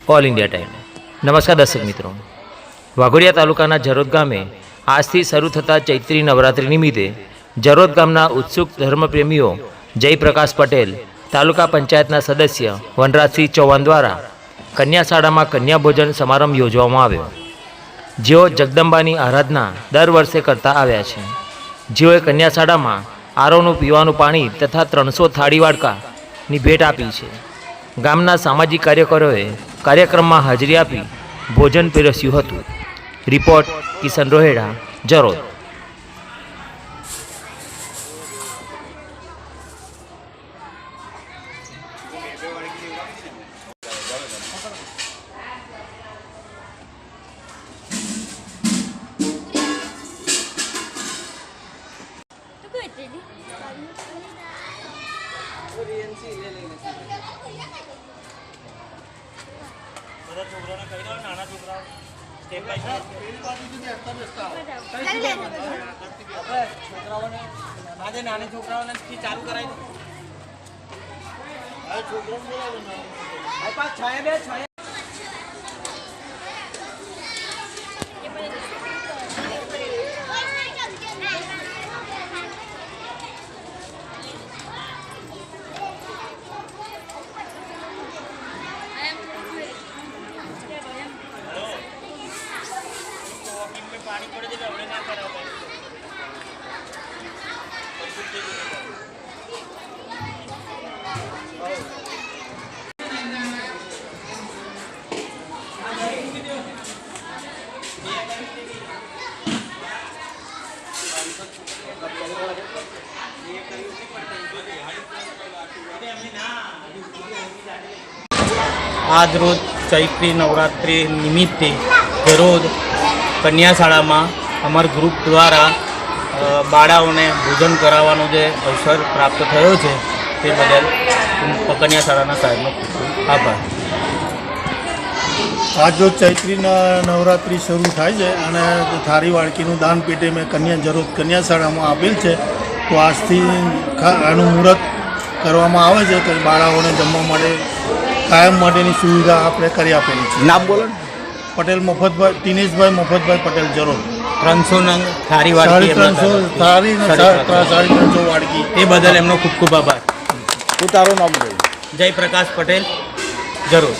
All India time. નમસ્કાર દર્શક મિત્રો, વાઘોડિયા તાલુકાના જરોદ ગામે આજથી શરૂ થતા ચૈત્રી નવરાત્રિ નિમિત્તે જરોદ ગામના ઉત્સુક ધર્મપ્રેમીઓ જયપ્રકાશ પટેલ, તાલુકા પંચાયતના સદસ્ય વનરાજસિંહ ચૌહાણ દ્વારા કન્યાશાળામાં કન્યા ભોજન સમારંભ યોજવામાં આવ્યો. જેઓ જગદંબાની આરાધના દર વર્ષે કરતા આવ્યા છે. જેઓએ કન્યાશાળામાં આરોનું પીવાનું પાણી તથા 300 થાળી વાડકાની ભેટ આપી છે. ગામના સામાજિક કાર્યકરોએ કાર્યક્રમમાં હાજરી આપી ભોજન પીરસ્યું હતું. રિપોર્ટ કિશન રોહેડા, જરોદ. બધા છોકરાઓને કહી દો, નાના છોકરાઓ સ્ટેપ બાય છોકરાઓને આજે નાની છોકરાઓને ચાલુ કરાવી દો. પાણી પડે છે હવે ના કરાવતા. આજ રોજ ચૈત્રી નવરાત્રિ નિમિત્તે જરોદ કન્યાશાળામાં અમારા ગ્રુપ દ્વારા બાળાઓને ભોજન કરાવવાનો જે અવસર પ્રાપ્ત થયો છે તે બદલ કન્યાશાળાના સાહેબનો ખૂબ ખૂબ આભાર. આજ રોજ ચૈત્રી નવરાત્રિ શરૂ થાય છે અને થાળી વાડકીનું દાન પેટે મેં જરોદ કન્યાશાળામાં આપેલ છે. તો આજથી આનું મુહૂર્ત કરવામાં આવે છે કે બાળાઓને જમવા માટે કાયમ માટેની સુવિધા આપણે કરી આપેલી છે. નામ બોલો. પટેલ મફતભાઈ, દિનેશભાઈ મફતભાઈ પટેલ, જરોદ. 300 નંગ થાળી વાડકી 300 વાડકી એ બદલ એમનો ખૂબ ખૂબ આભાર. તું તારું નામ બોલ. જયપ્રકાશ પટેલ, જરોદ.